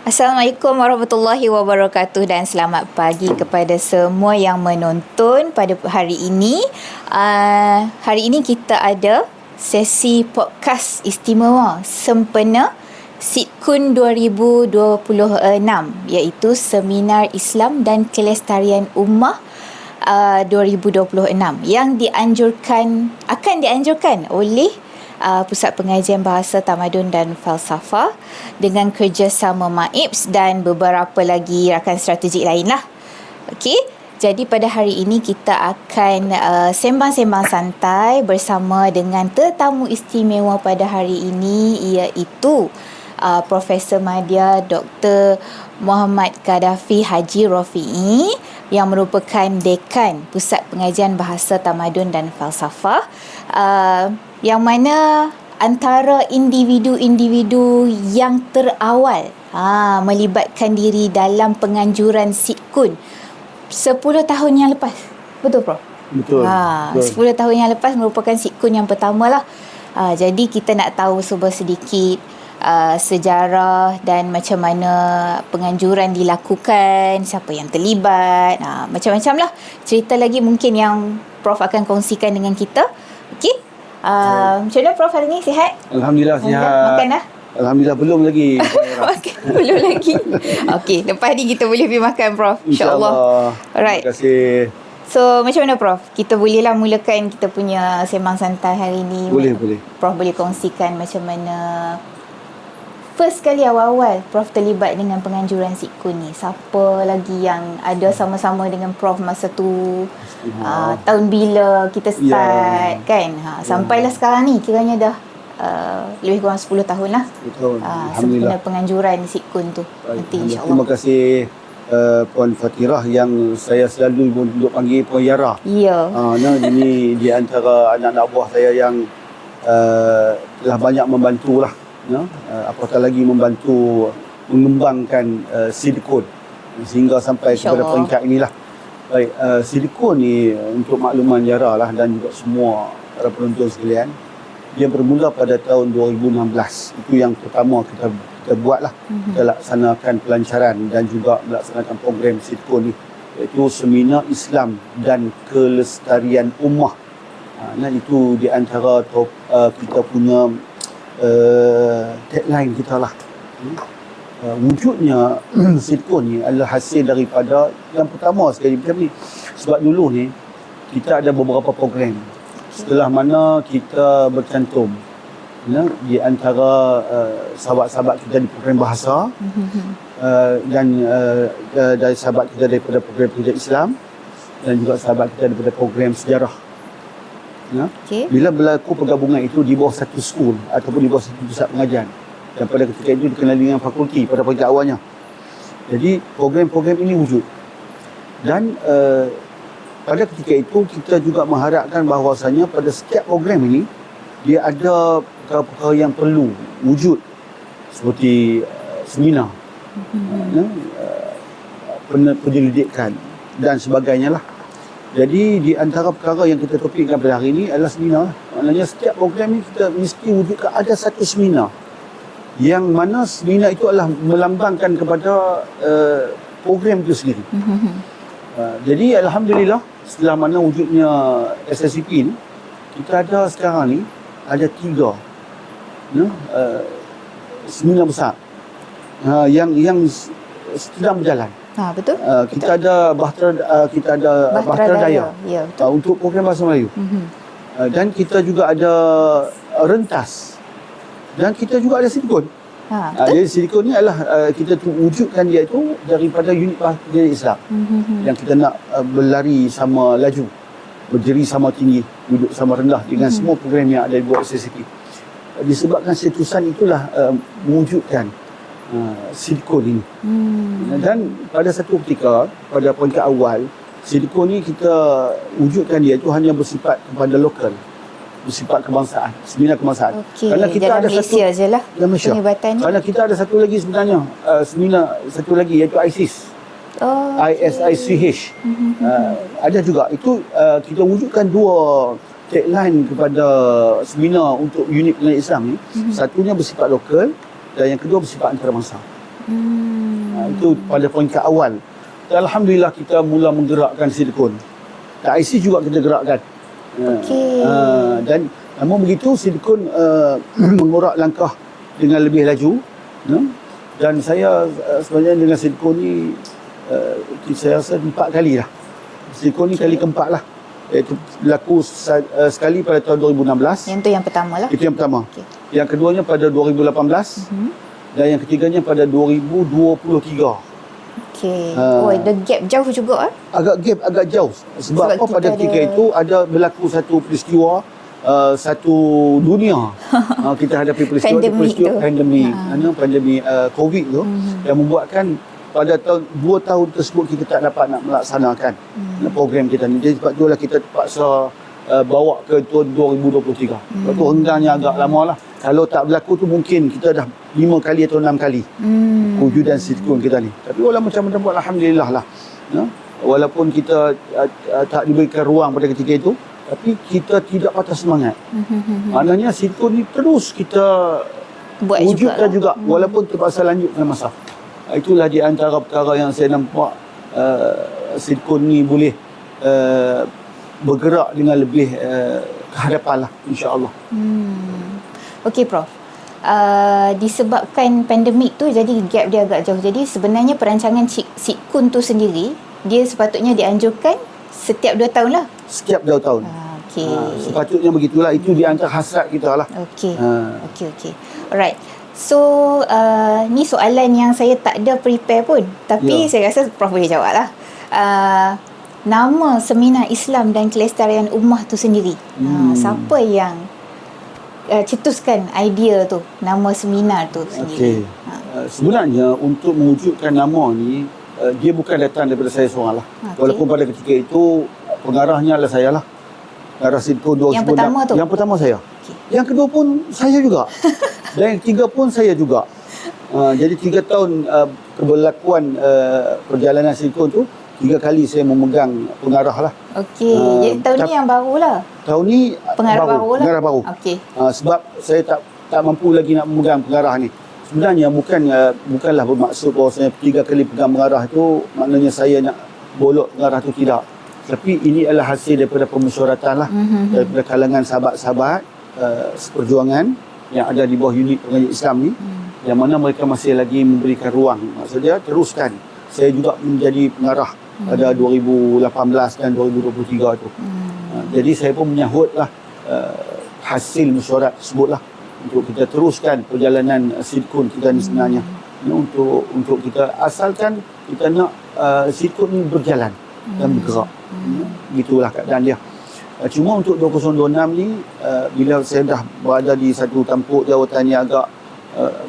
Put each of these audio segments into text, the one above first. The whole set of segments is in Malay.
Assalamualaikum warahmatullahi wabarakatuh dan selamat pagi kepada semua yang menonton pada hari ini. Hari ini kita ada sesi podcast istimewa sempena Sitkun 2026 iaitu Seminar Islam dan Kelestarian Ummah 2026 yang akan dianjurkan oleh Pusat Pengajian Bahasa Tamadun dan Falsafah dengan kerjasama MAIPS dan beberapa lagi rakan strategik lainlah. Okey, jadi pada hari ini kita akan sembang-sembang santai bersama dengan tetamu istimewa pada hari ini iaitu Profesor Madya Dr. Muhammad Gaddafi Haji Rafi'i yang merupakan Dekan Pusat Pengajian Bahasa Tamadun dan Falsafah, yang mana antara individu-individu yang terawal melibatkan diri dalam penganjuran Sitkun 10 tahun yang lepas. Betul, Prof? Betul. 10 tahun yang lepas merupakan Sitkun yang pertama lah. Jadi kita nak tahu sedikit sejarah dan macam mana penganjuran dilakukan, siapa yang terlibat, macam-macam lah. Cerita lagi mungkin yang Prof akan kongsikan dengan kita. Okey? Macam mana Prof hari ni? Sihat? Alhamdulillah sihat. Makan dah? Alhamdulillah belum lagi. Makan belum lagi. Okey, lepas ni kita boleh pergi makan, Prof. InsyaAllah. Alright. Terima kasih. So, macam mana Prof? Kita bolehlah mulakan kita punya sembang santai hari ni. Boleh. Prof boleh kongsikan macam mana first kali awal-awal Prof terlibat dengan penganjuran Sitkun ni. Siapa lagi yang ada sama-sama dengan Prof masa tu? Tahun bila kita start, kan? Sampailah sekarang ni kiranya dah lebih kurang 10 tahun lah. Betul. Sempena penganjuran Sitkun tu. Nanti insyaAllah. Terima kasih Puan Fatirah yang saya selalu duduk panggil Puan Yara. Ya. Ini di antara anak-anak buah saya yang telah banyak membantu lah. Apatah lagi membantu mengembangkan Sitkun sehingga sampai kepada peringkat inilah. Baik, Sitkun ni untuk makluman Yara lah dan juga semua para penonton sekalian, dia bermula pada tahun 2016. Itu yang pertama kita buat lah. Kita laksanakan pelancaran dan juga melaksanakan program Sitkun ni, iaitu Seminar Islam dan Kelestarian Ummah. Itu di antara kita punya tagline kita lah. Wujudnya Sitkun ni adalah hasil daripada yang pertama sekali macam ni. Sebab dulu ni kita ada beberapa program, setelah mana kita bercantum di antara sahabat-sahabat kita di program bahasa dan dari sahabat kita daripada program projek Islam dan juga sahabat kita daripada program sejarah. Bila berlaku pergabungan itu di bawah satu school ataupun di bawah satu pusat pengajian, dan pada ketika itu dikenali dengan fakulti pada peringkat awalnya. Jadi program-program ini wujud. Dan pada ketika itu kita juga mengharapkan bahawasanya pada setiap program ini dia ada perkara-perkara yang perlu wujud, seperti seminar, penyelidikan dan sebagainya lah. Jadi di antara perkara yang kita topikkan pada hari ini adalah seminar. Maknanya setiap program ni kita mesti wujudkan ada satu seminar, yang mana seminar itu adalah melambangkan kepada program itu sendiri. Jadi Alhamdulillah, setelah mana wujudnya SSCP ni, kita ada sekarang ni ada 3 seminar besar yang sedang berjalan. Betul. Kita ada Bahtera Daya, ya, untuk program Bahasa Melayu. Dan kita juga ada Rentas. Dan kita juga ada Sitkun. Jadi Sitkun ni adalah kita wujudkan dia itu daripada unit Bahasa Islam yang kita nak berlari sama laju, berdiri sama tinggi, duduk sama rendah dengan semua program yang ada di bawah SSCP. Disebabkan setusan itulah mewujudkan Sitkun ini. Dan pada satu ketika, pada peringkat awal, Sitkun ni kita wujudkan dia itu hanya bersifat kepada lokal, bersifat kebangsaan, seminar kebangsaan. Kerana kita ada Malaysia je lah penglibatannya. Kerana kita ada satu lagi sebenarnya, seminar satu lagi iaitu ISIS. ISICH. Ada juga. Itu kita wujudkan tagline kepada seminar untuk unit pengajian Islam ni, satunya bersifat lokal dan yang kedua bersifat antarabangsa. Itu pada peringkat awal. Dan Alhamdulillah kita mula menggerakkan Sidkun. IC juga kita gerakkan. Okey. Dan namun begitu Sidkun mengorak langkah dengan lebih laju. Dan saya sebenarnya dengan Sidkun ni saya rasa 4 kali lah. Sidkun ni kali keempat lah. Iaitu berlaku sekali pada tahun 2016. Yang tu yang pertama lah. Itu yang pertama. Okey. Yang keduanya pada 2018. Dan yang ketiganya pada 2023. Okey. Ada gap jauh juga Agak jauh. Sebab apa, pada ketika itu ada berlaku satu peristiwa, satu dunia kita hadapi peristiwa pandemik COVID tu, yang membuatkan pada tahun 2 tahun tersebut kita tak dapat nak melaksanakan program kita ni. Jadi sebab itulah kita terpaksa bawa ke tahun 2023. Sebab tu renggangnya agak lama lah. Kalau tak berlaku tu mungkin kita dah 5 kali atau 6 kali wujudan Sidkun kita ni. Tapi walaupun macam mana pun alhamdulillah lah. Walaupun kita tak diberikan ruang pada ketika itu, tapi kita tidak patah semangat. Maknanya Sidkun ni terus kita buat wujudkan juga walaupun terpaksa lanjutkan masa. Itulah di antara perkara yang saya nampak Sidkun ni boleh bergerak dengan lebih ke hadapan lah, insya-Allah. Okey Prof. Disebabkan pandemik tu jadi gap dia agak jauh. Jadi sebenarnya perancangan Sidkun tu sendiri dia sepatutnya dianjurkan setiap 2 tahun lah. Setiap 2 tahun. Okey. Sepatutnya begitulah. Itu di antara hasrat kita lah. Okey. Okey. Alright. So ni soalan yang saya tak ada prepare pun, tapi saya rasa Prof boleh jawab lah. Nama Seminar Islam dan Kelestarian Ummah tu sendiri, siapa yang cetuskan idea tu, nama seminar tu sendiri? Sebenarnya untuk mewujudkan nama ni, dia bukan datang daripada saya seorang lah. Walaupun pada ketika itu pengarahnya adalah saya lah. Pengarah Sidkun 2006. Yang pertama tu? Yang pertama saya. Yang kedua pun saya juga. Dan yang ketiga pun saya juga. Jadi 3 tahun keberlakuan perjalanan Sidkun tu, 3 kali saya memegang pengarah lah. Okey. Jadi tahun ni yang baru lah. Tahun ni pengarah baru lah. Pengarah baru. Okey. Sebab saya tak mampu lagi nak memegang pengarah ni. Sebenarnya bukanlah bermaksud bahawa saya 3 kali pegang pengarah itu maknanya saya nak bolot pengarah tu, tidak. Tapi ini adalah hasil daripada permusyawaratan lah. Daripada kalangan sahabat-sahabat seperjuangan yang ada di bawah unit pengajian Islam ni, yang mana mereka masih lagi memberikan ruang. Maksudnya teruskan. Saya juga menjadi pengarah pada 2018 dan 2023 itu. Jadi saya pun menyahutlah hasil mesyuarat tersebut lah, untuk kita teruskan perjalanan Sidkun kita ni sebenarnya. Untuk kita asalkan kita nak Sidkun ni berjalan dan bergerak. Begitulah keadaan dia. Cuma untuk 2026 ni, bila saya dah berada di satu tampuk jawatan yang agak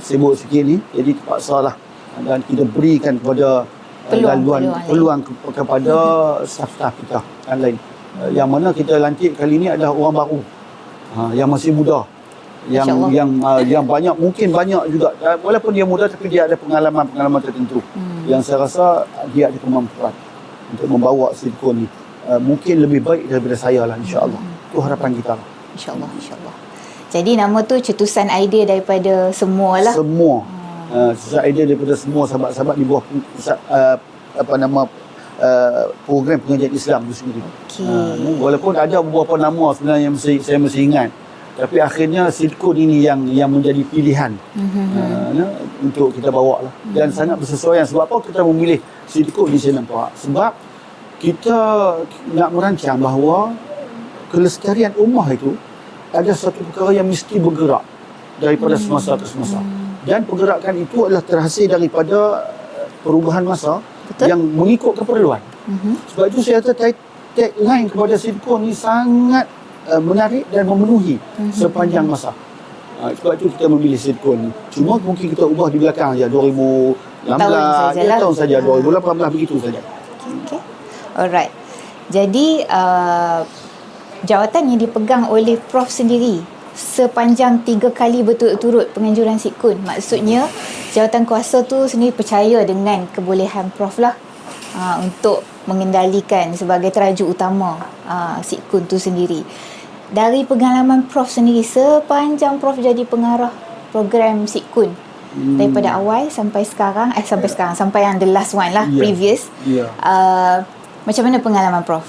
sibuk sikit ni, jadi terpaksalah dan kita berikan kepada peluang kepada staf-staf kita yang lain. Yang mana kita lantik kali ni adalah orang baru, yang masih muda, yang banyak, mungkin banyak juga, walaupun dia muda tapi dia ada pengalaman tertentu yang saya rasa dia ada kemampuan untuk membawa Sidkun ni mungkin lebih baik daripada saya lah, insya-Allah. Itu harapan kita lah. Insya-Allah. Jadi nama tu cetusan idea daripada semua lah. Semua. Idea daripada semua sahabat-sahabat di bawah pusat program pengajian Islam itu sendiri. Walaupun ada beberapa nama sebenarnya yang saya mesti ingat, tapi akhirnya Sidkun ini yang menjadi pilihan untuk kita bawa lah. Dan sangat bersesuaian. Sebab apa kita memilih Sidkun ni, saya nampak sebab kita nak merancang bahawa kelestarian ummah itu ada satu perkara yang mesti bergerak daripada semasa ke semasa. Dan pergerakan itu adalah terhasil daripada perubahan masa. Betul? Yang mengikut keperluan. Sebab itu saya kata tagline kepada Sidkun ni sangat menarik dan memenuhi sepanjang masa. Sebab itu kita memilih Sidkun ni. Cuma mungkin kita ubah di belakang saja, 2016 tahun saja, 2018 begitu saja. Okey. Alright. Jadi jawatan yang dipegang oleh Prof sendiri sepanjang 3 kali berturut-turut penganjuran Sidkun, maksudnya jawatan kuasa tu sendiri percaya dengan kebolehan Prof lah untuk mengendalikan sebagai terajuk utama Sidkun tu sendiri. dari pengalaman Prof sendiri, sepanjang Prof jadi pengarah program Sitkun, daripada awal sampai sekarang, sampai yang the last one lah, previous. Macam mana pengalaman Prof?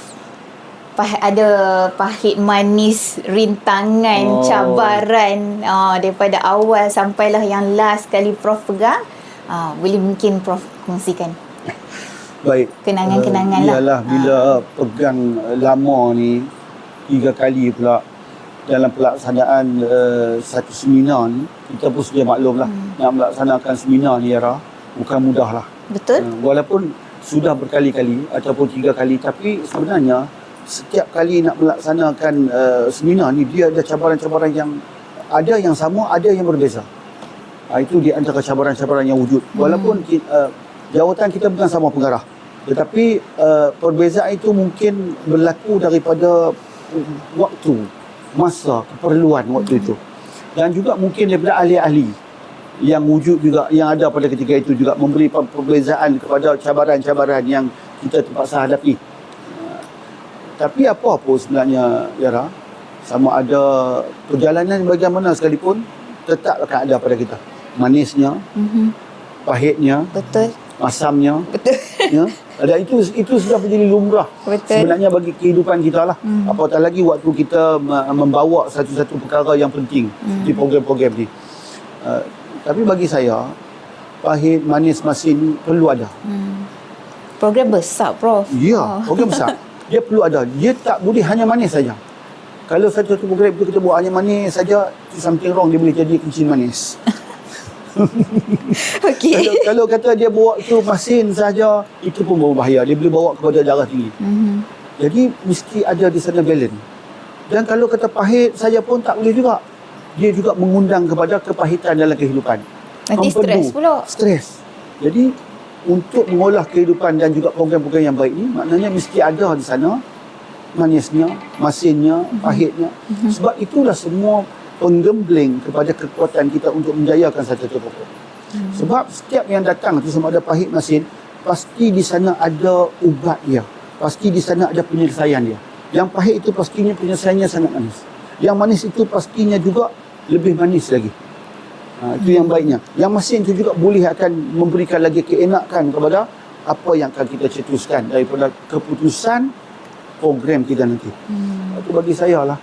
Ada pahit manis, rintangan, cabaran daripada awal sampailah yang last kali Prof pegang. Boleh mungkin Prof kongsikan. Baik. Kenangan-kenangan lah. Ialah bila pegang lama ni 3 kali pula dalam pelaksanaan satu seminar ni, kita pun sedia maklum lah, nak melaksanakan seminar ni Yara bukan mudah lah. Betul. Walaupun sudah berkali-kali ataupun 3 kali, tapi sebenarnya setiap kali nak melaksanakan seminar ni, dia ada cabaran-cabaran yang ada yang sama, ada yang berbeza. Itu di antara cabaran-cabaran yang wujud. Walaupun jawatan kita bukan sama pengarah, tetapi perbezaan itu mungkin berlaku daripada waktu, masa, keperluan waktu itu. Dan juga mungkin daripada ahli-ahli yang wujud juga, yang ada pada ketika itu juga memberi perbezaan kepada cabaran-cabaran yang kita terpaksa hadapi. Tapi apa-apa sebenarnya Yara, sama ada perjalanan bagaimana sekalipun, tetap akan ada pada kita. Manisnya, pahitnya, betul, masamnya, betul. Ya. Dan itu sudah menjadi lumrah. Betul. Sebenarnya bagi kehidupan kita lah. Apatah lagi waktu kita membawa satu-satu perkara yang penting di program-program ni. Tapi bagi saya, pahit, manis, masin perlu ada. Program besar Prof. Ya, program besar. Dia perlu ada. Dia tak boleh hanya manis saja. Kalau satu-satu program itu kita buat hanya manis saja, something wrong, dia boleh jadi kencing manis. Okey. Kalau kata dia bawa itu masin saja, itu pun berbahaya. Dia boleh bawa kepada darah tinggi. Jadi mesti ada di sana balance. Dan kalau kata pahit saja pun tak boleh juga. Dia juga mengundang kepada kepahitan dalam kehidupan. Nanti stres pula. Stres. Jadi untuk mengolah kehidupan dan juga program-program yang baik ni, maknanya mesti ada di sana manisnya, masinnya, pahitnya. Sebab itulah semua penggembling kepada kekuatan kita untuk menjayakan satu program. Sebab setiap yang datang tu, sama ada pahit, masin, pasti di sana ada ubat dia. Pasti di sana ada penyelesaian dia. Yang pahit itu pastinya penyelesaiannya sangat manis. Yang manis itu pastinya juga lebih manis lagi. Itu yang baiknya. Yang masin itu juga boleh akan memberikan lagi keenakan kepada apa yang akan kita cetuskan daripada keputusan program kita nanti. Itu bagi saya lah,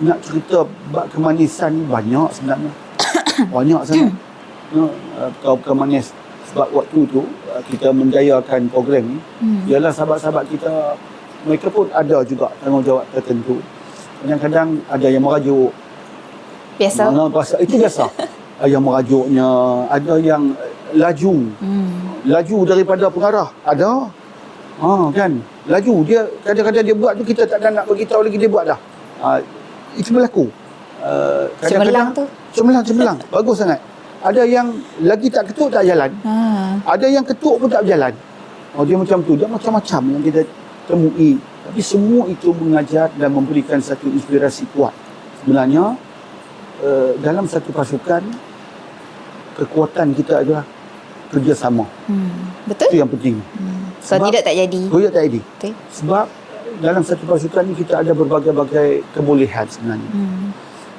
nak cerita bab kemanisan ni banyak sebenarnya. Banyak sangat. Perkara manis. Sebab waktu tu kita menjayakan program ni, ialah sahabat-sahabat kita, mereka pun ada juga tanggungjawab tertentu. Kadang-kadang ada yang merajuk. Biasa. Itu biasa. Yang merajuknya, ada yang laju. Laju daripada pengarah. Ada. Kan? Laju. Dia kadang-kadang dia buat tu, kita tak nak bagi tahu lagi dia buat dah. Itu berlaku. Cemerlang tu. Cemerlang. Bagus sangat. Ada yang lagi tak ketuk tak jalan. Ada yang ketuk pun tak berjalan. Dia macam tu. Dia macam-macam yang kita temui. Tapi semua itu mengajar dan memberikan satu inspirasi kuat. Sebenarnya, dalam satu pasukan, kekuatan kita adalah kerjasama. Betul? Itu yang penting. Kalau tidak tak jadi. Kalau tak jadi. Betul. Sebab dalam satu pasukan ni kita ada berbagai-bagai kebolehan sebenarnya.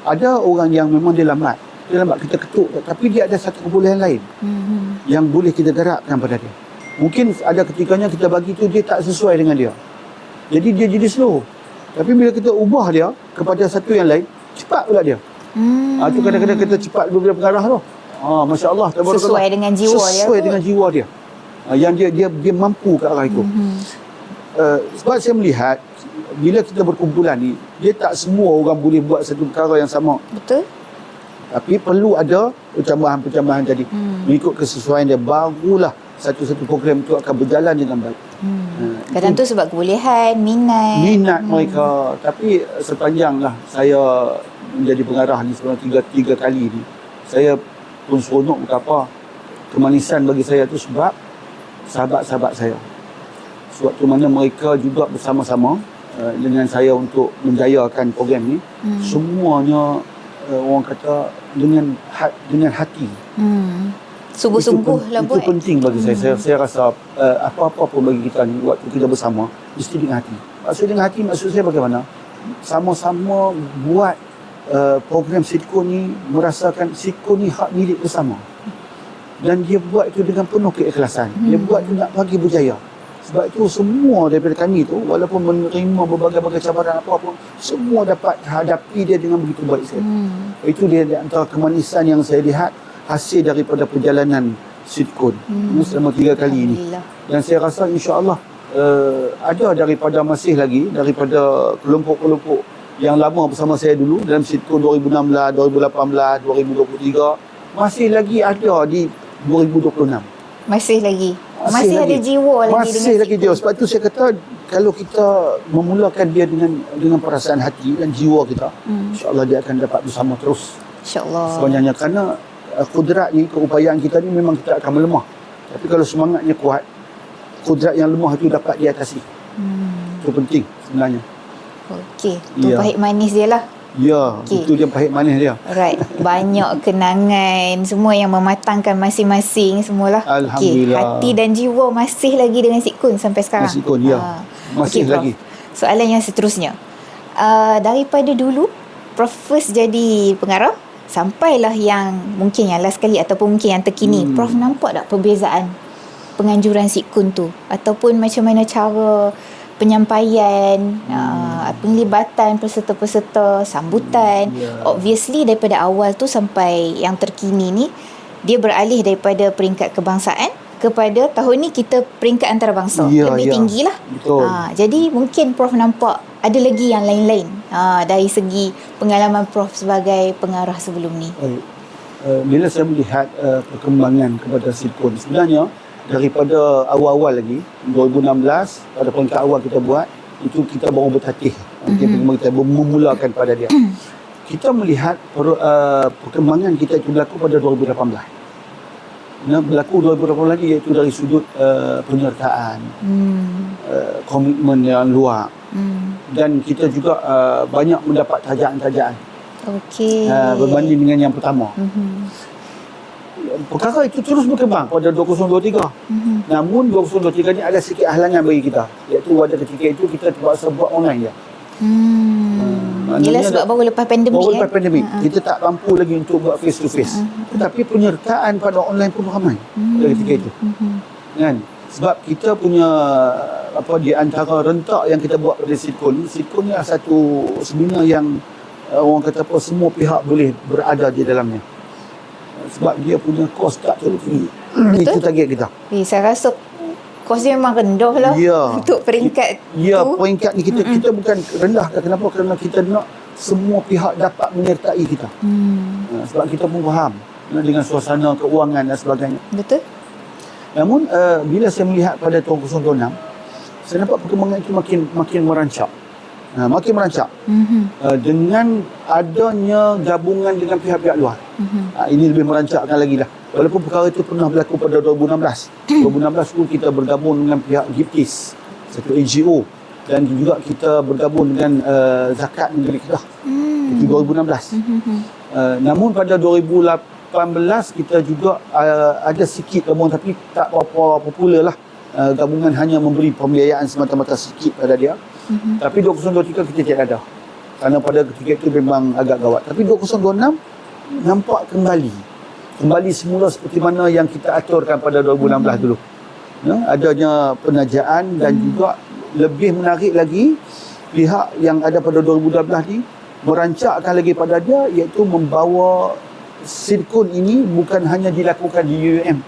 Ada orang yang memang dia lambat kita ketuk, tapi dia ada satu kebolehan lain yang boleh kita garapkan pada dia. Mungkin ada ketikanya kita bagi tu dia tak sesuai dengan dia. Jadi dia jadi slow. Tapi bila kita ubah dia kepada satu yang lain, cepat pula dia. Itu kadang-kadang kita cepat daripada pengarah tu. Masya Allah. Sesuai dengan jiwa dia. Sesuai dengan jiwa dia. Yang dia mampu ke arah itu. Sebab saya melihat, bila kita berkumpulan ni, dia tak semua orang boleh buat satu perkara yang sama. Betul. Tapi perlu ada percambahan-percambahan tadi. Mengikut kesesuaian dia, barulah satu-satu program itu akan berjalan dengan baik. Kadang tu sebab kebolehan, minat mereka. Tapi sepanjanglah saya menjadi pengarah ni selama tiga kali ni, saya pun seronok betapa kemanisan bagi saya tu sebab sahabat-sahabat saya. Sewaktu mana mereka juga bersama-sama dengan saya untuk menjayakan program ni, semuanya orang kata dengan hati. Sungguh-sungguh lah buat. Itu penting bagi saya. Saya rasa apa-apa pun bagi kita ni, waktu kita bersama, mesti dengan hati. Maksud dengan hati, maksud saya bagaimana? sama-sama buat program Sidkon ni, merasakan Sidkon ni hak milik bersama. Dan dia buat itu dengan penuh keikhlasan. Dia buat itu nak bagi berjaya. Sebab itu semua daripada kami tu, walaupun menerima berbagai-bagai cabaran apa-apa, semua dapat hadapi dia dengan begitu baik sekali. Itu dia di antara kemanisan yang saya lihat hasil daripada perjalanan Sidkon selama 3 kali ini. Dan saya rasa insya-Allah ada daripada masih lagi daripada kelompok-kelompok yang lama bersama saya dulu dalam Sidkon 2016, 2018, 2023 masih lagi ada di 2026. Masih lagi ada jiwa lagi masih dengan lagi jiwa. Sebab tu saya kata kalau kita memulakan dia dengan perasaan hati dan jiwa kita, insya-Allah dia akan dapat bersama terus. Insya-Allah. Sebenarnya kerana kudrat ni, keupayaan kita ni memang kita akan melemah. Tapi kalau semangatnya kuat, kudrat yang lemah itu dapat diatasi. Itu penting sebenarnya. Okey, tu pahit manis dia lah. Ya, itu dia pahit manis dia. Alright, banyak kenangan semua yang mematangkan masing-masing semualah. Alhamdulillah. Hati dan jiwa masih lagi dengan Sidkon sampai sekarang. Sidkon, ya. Masih lagi. Prof. Soalan yang seterusnya. Daripada dulu Prof first jadi pengarah sampailah yang mungkin yang last kali ataupun mungkin yang terkini, Prof nampak tak perbezaan penganjuran Sidkon tu ataupun macam mana cara penyampaian, penglibatan peserta-peserta, sambutan. Obviously daripada awal tu sampai yang terkini ni dia beralih daripada peringkat kebangsaan kepada tahun ni kita peringkat antarabangsa. Lebih tinggi lah. Jadi mungkin Prof nampak ada lagi yang lain-lain dari segi pengalaman Prof sebagai pengarah sebelum ni. Bila saya melihat perkembangan kepada Sidkon, sebenarnya daripada awal-awal lagi 2016 pada peringkat awal kita buat itu kita baru bertatih kita memulakan pada dia. Kita melihat perkembangan kita itu berlaku pada 2018. Berlaku 2018 lagi iaitu dari sudut penyertaan, komitmen yang luar, dan kita juga banyak mendapat tajaan-tajaan berbanding dengan yang pertama. Perkara itu terus berkembang pada 2023. Namun 2023 ni ada sikit halangan bagi kita, iaitu pada ketika itu kita terpaksa buat online je. Yelah sebab baru lepas pandemik. Kita tak mampu lagi untuk buat face to face. Tetapi penyertaan pada online pun ramai pada ketika itu. Kan? Sebab kita punya di antara rentak yang kita buat pada Sidkon ni adalah satu seminar yang orang kata semua pihak boleh berada di dalamnya. Sebab dia punya kos tak terlalu tinggi. Itu target kita. Saya rasa kos dia memang rendah lah untuk peringkat tu. Peringkat ni kita bukan rendah. Kenapa? Kerana kita nak semua pihak dapat menyertai kita. Sebab kita pun faham dengan suasana keuangan dan sebagainya. Betul. Namun bila saya melihat pada tahun 2026, saya nampak perkembangan itu makin merancak. Makin merancak dengan adanya gabungan dengan pihak-pihak luar. Ini lebih merancakkan lagi lah. Walaupun perkara itu pernah berlaku pada 2016. 2016 pun kita bergabung dengan pihak GIPTIS, satu NGO, dan juga kita bergabung dengan Zakat Negeri Kedah. Itu 2016. Namun pada 2018 kita juga ada sikit gabungan, tapi tak berapa popular lah. Gabungan hanya memberi pembiayaan semata-mata sikit pada dia. Tapi 2023 kita tidak ada. Kerana pada ketika itu memang agak gawat. Tapi 2026 nampak kembali semula seperti mana yang kita aturkan pada 2016 dulu. Adanya penajaan dan juga lebih menarik lagi pihak yang ada pada 2012 ni merancakkan lagi pada dia, iaitu membawa Sidkon ini bukan hanya dilakukan di UUM,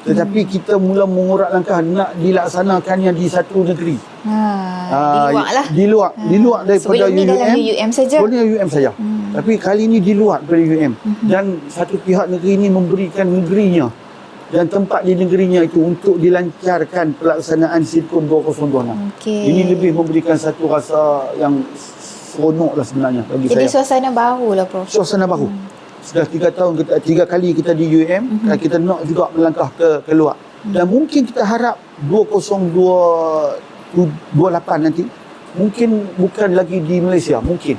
tetapi kita mula mengurak langkah nak dilaksanakannya di satu negeri. Di luar lah. Di luar daripada sebelum ni dalam UUM saja. Sebelum ni UUM saja. Tapi kali ini di luar daripada UUM. Dan satu pihak negeri ini memberikan negerinya dan tempat di negerinya itu untuk dilancarkan pelaksanaan Sidkon 2026. Ini lebih memberikan satu rasa yang seronok lah sebenarnya bagi saya. Jadi suasana baru lah Prof. Suasana baru. Sudah 3 tahun, 3 kali kita di UM, dan kita nak juga melangkah ke luar. Dan mungkin kita harap 2028 nanti, mungkin bukan lagi di Malaysia, mungkin.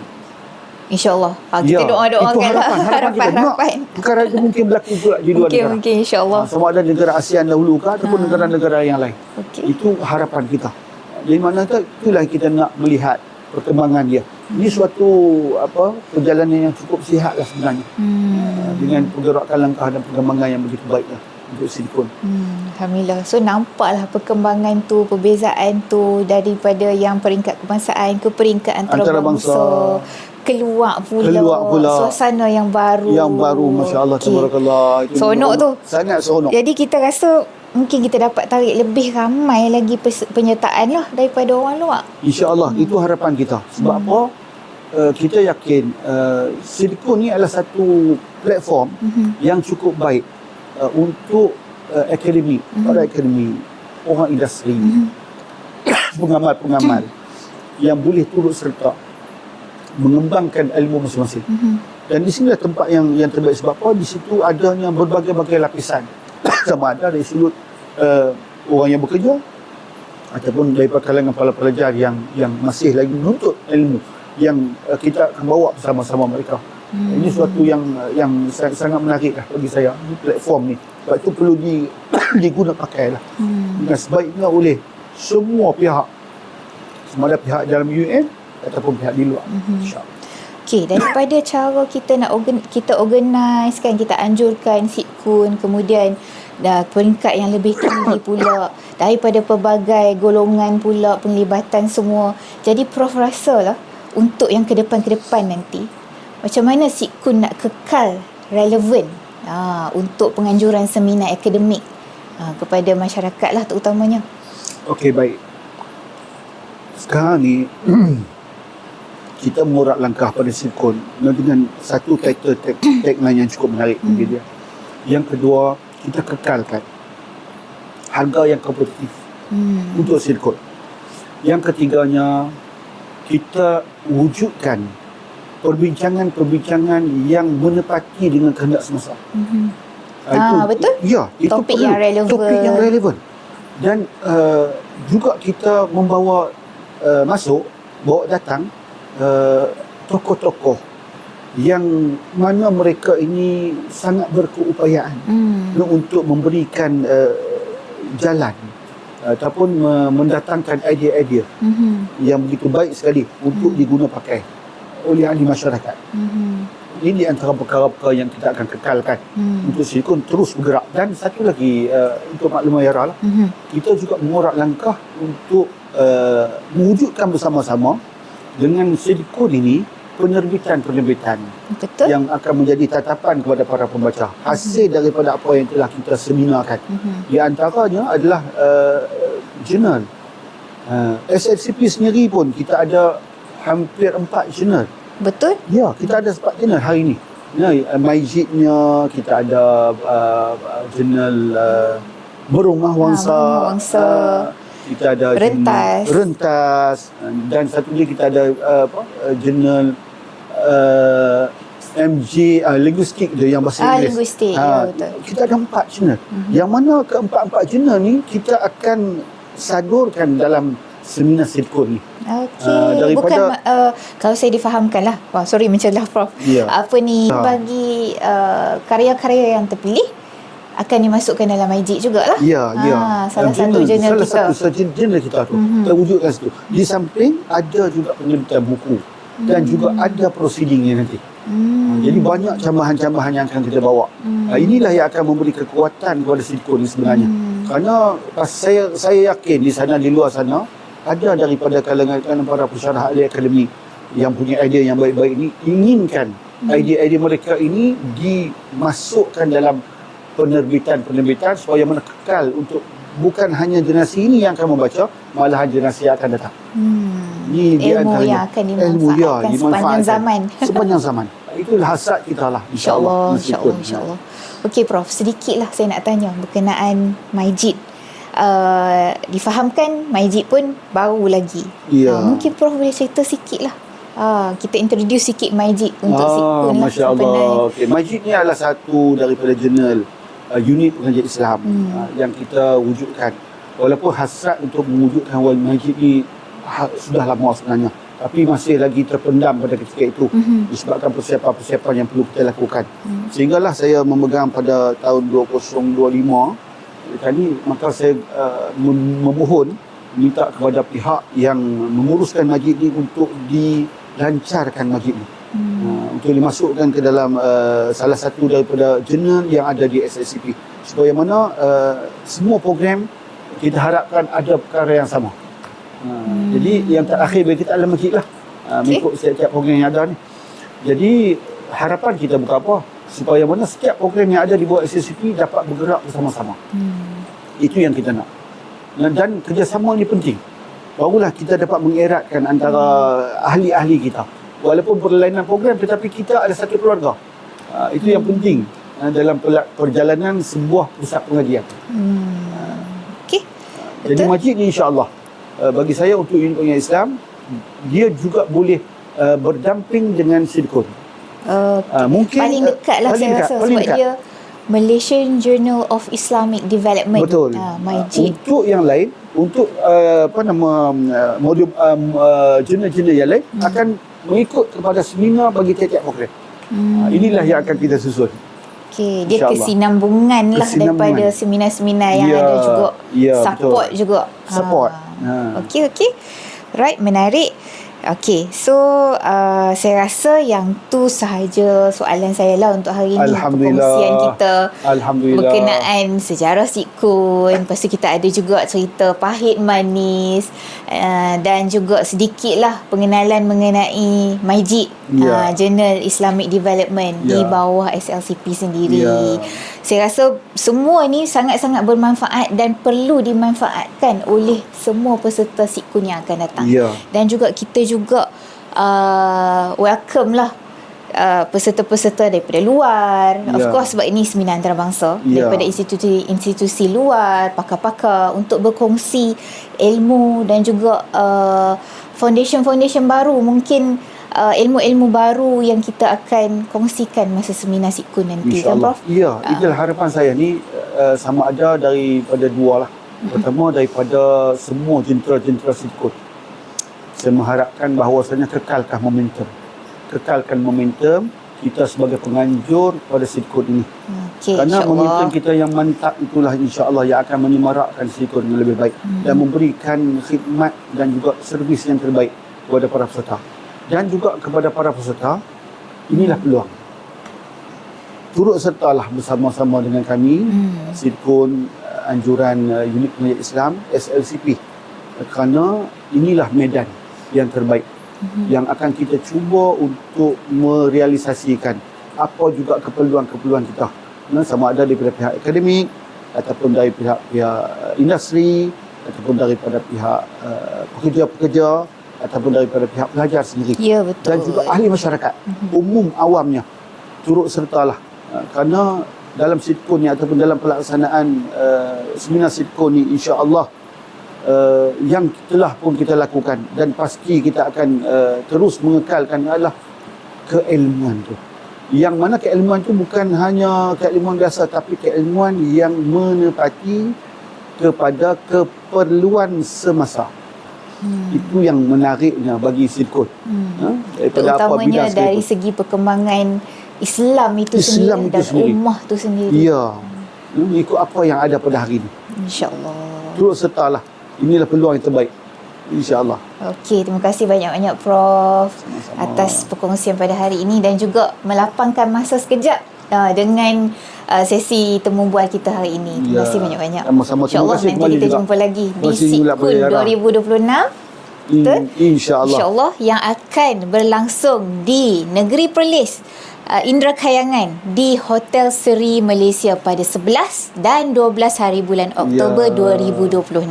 InsyaAllah. Kita doa-doakan lah. Harapan. Perkara itu mungkin berlaku pula di luar negara. Mungkin insyaAllah. Sama ada negara ASEAN dahulu ke ataupun negara-negara yang lain. Itu harapan kita. Jadi maknanya itulah kita nak melihat perkembangan dia. Ini suatu perjalanan yang cukup sihat lah sebenarnya. Dengan pergerakan langkah dan perkembangan yang begitu baik lah untuk silikon. Alhamdulillah. So nampaklah perkembangan tu, perbezaan tu daripada yang peringkat kebangsaan ke peringkat antarabangsa. Keluar pula suasana yang baru. Masya-Allah, tabarakallah. Itu seronok tu. Sangat seronok. Jadi kita rasa mungkin kita dapat tarik lebih ramai lagi penyertaan lah daripada orang luar. InsyaAllah, itu harapan kita. Sebab apa? Kita yakin silikon ni adalah satu platform yang cukup baik untuk akademik, para akademik, orang industri, pengamal-pengamal yang boleh turut serta mengembangkan ilmu masing-masing. Dan di sinilah tempat yang terbaik. Sebab apa? Di situ adanya berbagai-bagai lapisan. Sama ada dari sudut orang yang bekerja ataupun daripada kalangan para pelajar yang masih lagi menuntut ilmu yang kita akan bawa bersama-sama mereka. Ini suatu yang sangat menarik lah bagi saya, ini platform ni. Sebab itu perlu diguna pakai lah. Dan sebaiknya oleh semua pihak, sama ada pihak dalam UN ataupun pihak di luar. InsyaAllah. Okey, daripada cara kita nak kita organize kan, kita anjurkan sitkun, kemudian peringkat yang lebih tinggi pula, daripada pelbagai golongan pula, penglibatan semua. Jadi Prof rasa lah untuk yang ke depan nanti, macam mana sitkun nak kekal relevan untuk penganjuran seminar akademik kepada masyarakat lah terutamanya. Okey, baik. Sekarang ni kita mengorak langkah pada silikon dengan satu tagline yang cukup menarik bagi dia. Yang kedua, kita kekalkan harga yang kompetitif untuk silikon. Yang ketiganya, kita wujudkan perbincangan-perbincangan yang menepati dengan kehendak semasa. Betul? Ya, itu topik yang relevan. Topik yang relevan. Dan juga kita membawa bawa datang tokoh-tokoh yang mana mereka ini sangat berkeupayaan untuk memberikan jalan ataupun mendatangkan idea-idea yang begitu baik sekali untuk diguna pakai oleh ahli masyarakat. Ini di antara perkara-perkara yang kita akan kekalkan untuk silikon terus bergerak. Dan satu lagi untuk maklumat Yara lah, kita juga mengorak langkah untuk mewujudkan bersama-sama dengan silikon ini penerbitan-penerbitan yang akan menjadi tatapan kepada para pembaca hasil daripada apa yang telah kita seminarkan. Di antaranya adalah jurnal. SLCP sendiri pun kita ada hampir 4 jurnal. Betul? Ya, kita ada 4 jurnal hari ini. MyJIT-nya, kita ada jurnal Berumah Wangsa. Kita ada rentas, dan satu lagi kita ada jurnal MJ linguistik dia yang bahasa Inggeris. Linguistik, ya, betul. Kita ada 4 jurnal. Yang mana keempat-empat jurnal ni kita akan sadurkan dalam seminar silikon ni. Okey. Bukan kalau saya difahamkan lah. Sorry mencelah Prof. Ya. Bagi karya-karya yang terpilih akan dimasukkan dalam MyJIT jugalah. Ya. Salah satu jurnal kita. Salah satu jurnal kita tu. Kita wujudkan situ. Di samping ada juga penerbitan buku dan juga ada proceedingnya nanti. Jadi banyak cambahan-cambahan yang akan kita bawa. Inilah yang akan memberi kekuatan kepada silikon ni sebenarnya. Kerana saya yakin di sana, di luar sana, ada daripada kalangan para pensyarah ahli akademik yang punya idea yang baik-baik ini, inginkan idea-idea mereka ini dimasukkan dalam penerbitan-penerbitan supaya mana kekal untuk bukan hanya generasi ini yang akan membaca, malahan generasi yang akan datang. Ini ilmu yang akan dimanfaatkan sepanjang zaman. Sepanjang zaman. Itulah hasrat kita lah, insyaAllah. InsyaAllah. Okey Prof, sedikitlah saya nak tanya berkenaan MyJIT. Difahamkan MyJIT pun baru lagi. Mungkin Prof boleh cerita sikit lah. Kita introduce sikit MyJIT untuk silikon lah. Masya Allah. Okay. MyJIT ni adalah satu daripada jurnal unit pengajian Islam yang kita wujudkan. Walaupun hasrat untuk mewujudkan MyJIT ni sudah lama sebenarnya, tapi masih lagi terpendam pada ketika itu disebabkan persiapan-persiapan yang perlu kita lakukan. Sehinggalah saya memegang pada tahun 2025 tadi, maka saya memohon minta kepada pihak yang menguruskan masjid ni untuk dilancarkan masjid ni. Untuk dimasukkan ke dalam salah satu daripada jurnal yang ada di SLCP, supaya mana semua program kita harapkan ada perkara yang sama. Jadi yang terakhir bagi kita adalah masjid lah, mengikut setiap program yang ada ni. Jadi harapan kita bukan apa, supaya mana setiap program yang ada di bawah SLCP dapat bergerak bersama-sama. Itu yang kita nak. Dan kerjasama ni penting. Barulah kita dapat mengeratkan antara ahli-ahli kita. Walaupun berlainan program, tetapi kita ada satu keluarga. Itu yang penting dalam perjalanan sebuah pusat pengajian. Okey. Jadi masjid ni insya-Allah, bagi saya untuk unit pengajian Islam, dia juga boleh berdamping dengan Sidkun. Mungkin paling dekat lah saya rasa, sebab dia Malaysian Journal of Islamic Development. Betul. MYJID. Untuk yang lain, untuk modul jurnal-jurnal yang lain akan mengikut kepada seminar bagi tiap-tiap program. Inilah yang akan kita susun. Okey, dia kesinambungan lah daripada seminar-seminar yang ada juga. Support betul. Juga. Support. Okey. Right, menarik. Okey, so saya rasa yang tu sahaja soalan saya lah untuk hari ini. Perkongsian kita berkenaan sejarah Sidkun. Lepas tu kita ada juga cerita pahit manis, dan juga sedikit lah pengenalan mengenai MYJID, Journal Islamic Development di bawah SLCP sendiri. Saya rasa semua ni sangat-sangat bermanfaat dan perlu dimanfaatkan oleh semua peserta Sidkun yang akan datang. Dan juga kita juga welcome lah peserta-peserta daripada luar. Of course, sebab ini seminar antarabangsa, daripada institusi luar, pakar-pakar, untuk berkongsi ilmu dan juga foundation baru, mungkin ilmu-ilmu baru yang kita akan kongsikan masa seminar Sidkun nanti. InsyaAllah. Itulah harapan saya ni, sama ada daripada dua lah. Pertama, daripada semua jentera-jentera Sidkun. Saya mengharapkan bahawasanya kekalkan momentum kita sebagai penganjur pada Sidkun ini. Kerana momentum kita yang mantap itulah insya-Allah yang akan menyemarakkan Sidkun yang lebih baik dan memberikan khidmat dan juga servis yang terbaik kepada para peserta. Dan juga kepada para peserta, inilah peluang. Turut sertalah bersama-sama dengan kami, Sidkun, anjuran unit pengajian Islam, SLCP. Kerana inilah medan yang terbaik yang akan kita cuba untuk merealisasikan apa juga keperluan-keperluan kita. Sama ada daripada pihak akademik, ataupun dari pihak industri, ataupun daripada pihak pekerja-pekerja, ataupun daripada pihak pelajar sendiri. Ya, betul. Dan juga ahli masyarakat, umum awamnya turut sertalah. Kerana dalam Sidkun ni ataupun dalam pelaksanaan seminar Sidkun ni, insya-Allah yang telah pun kita lakukan dan pasti kita akan terus mengekalkan adalah keilmuan tu. Yang mana keilmuan tu bukan hanya keilmuan biasa, tapi keilmuan yang menepati kepada keperluan semasa. Itu yang menariknya bagi Sidkun. Terutamanya dari segi perkembangan Islam itu sendiri dan ummah itu sendiri. Ikut apa yang ada pada hari ini. InsyaAllah. Turut sertalah. Inilah peluang yang terbaik. InsyaAllah. Okey, terima kasih banyak-banyak Prof. Sama-sama atas perkongsian pada hari ini dan juga melapangkan masa sekejap dengan sesi temu bual kita hari ini. Terima kasih banyak-banyak. Sama-sama. InsyaAllah nanti kita jumpa lagi di Sidkun 2026. InsyaAllah yang akan berlangsung di Negeri Perlis, Indra Kayangan, di Hotel Seri Malaysia pada 11 dan 12 hari bulan Oktober 2026.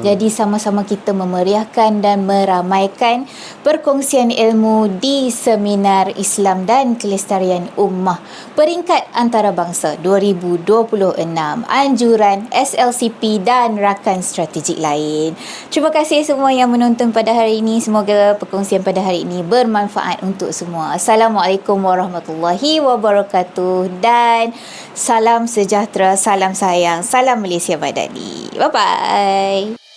Jadi sama-sama kita memeriahkan dan meramaikan perkongsian ilmu di Seminar Islam dan Kelestarian Ummah Peringkat Antarabangsa 2026, anjuran SLCP dan rakan strategik lain. Terima kasih semua yang menonton pada hari ini. Semoga perkongsian pada hari ini bermanfaat untuk semua. Assalamualaikum warahmatullahi wabarakatuh dan salam sejahtera, salam sayang, salam Malaysia Madani. Bye-bye.